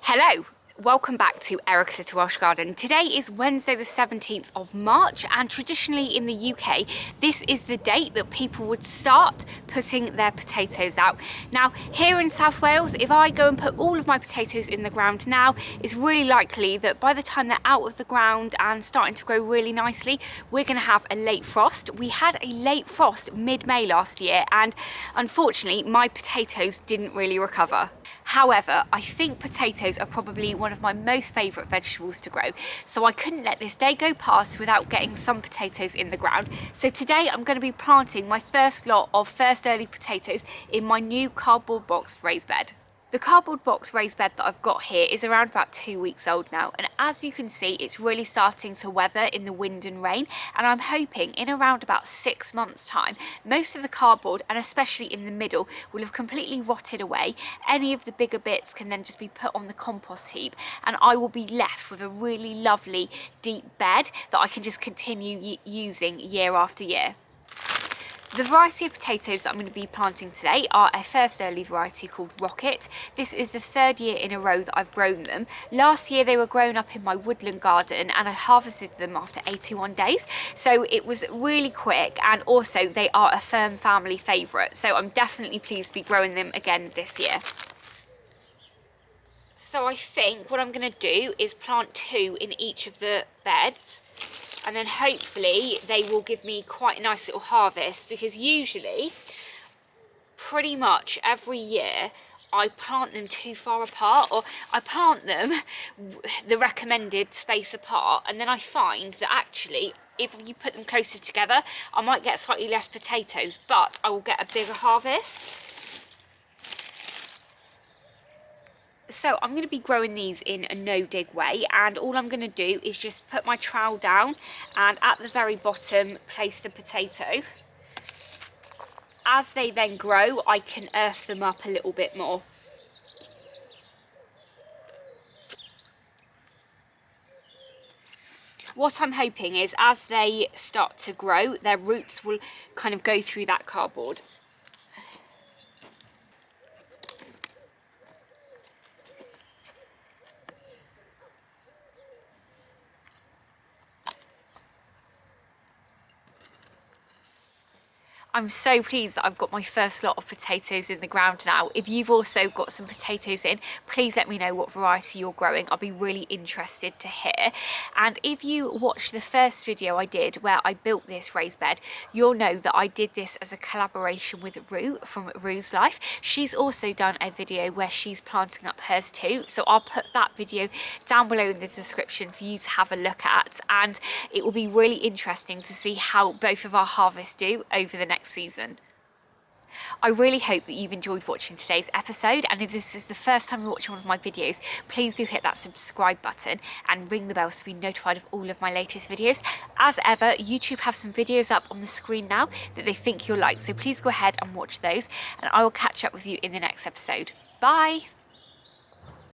Hello, welcome back to Erica's Little Welsh Garden. Today is Wednesday the 17th of March, and traditionally in the UK this is the date that people would start putting their potatoes out. Now here in South Wales, if I go and put all of my potatoes in the ground now, it's really likely that by the time they're out of the ground and starting to grow really nicely, we're going to have a late frost. We had a late frost mid-May last year, and unfortunately my potatoes didn't really recover. However, I think potatoes are probably one of my most favourite vegetables to grow, so I couldn't let this day go past without getting some potatoes in the ground. So today I'm going to be planting my first lot of first early potatoes in my new cardboard box raised bed. The cardboard box raised bed that I've got here is around about 2 weeks old now, and as you can see it's really starting to weather in the wind and rain, and I'm hoping in around about 6 months time most of the cardboard, and especially in the middle, will have completely rotted away. Any of the bigger bits can then just be put on the compost heap, and I will be left with a really lovely deep bed that I can just continue using year after year. The variety of potatoes that I'm going to be planting today are a first early variety called Rocket. This is the third year in a row that I've grown them. Last year they were grown up in my woodland garden and I harvested them after 81 days. So it was really quick, and also they are a firm family favourite. So I'm definitely pleased to be growing them again this year. So I think what I'm going to do is plant 2 in each of the beds, and then hopefully they will give me quite a nice little harvest, because usually pretty much every year I plant them too far apart, or I plant them the recommended space apart, and then I find that actually if you put them closer together I might get slightly less potatoes, but I will get a bigger harvest. So I'm going to be growing these in a no-dig way, and all I'm going to do is just put my trowel down and at the very bottom place the potato. As they then grow I can earth them up a little bit more. What I'm hoping is as they start to grow, their roots will kind of go through that cardboard. I'm so pleased that I've got my first lot of potatoes in the ground now. If you've also got some potatoes in, please let me know what variety you're growing. I'll be really interested to hear. And if you watched the first video I did where I built this raised bed, you'll know that I did this as a collaboration with Rue from Rue's Life. She's also done a video where she's planting up hers too, so I'll put that video down below in the description for you to have a look at, and it will be really interesting to see how both of our harvests do over the next season. I really hope that you've enjoyed watching today's episode, and if this is the first time you're watching one of my videos, please do hit that subscribe button and ring the bell to be notified of all of my latest videos. As ever, YouTube have some videos up on the screen now that they think you'll like, so please go ahead and watch those, and I will catch up with you in the next episode. Bye!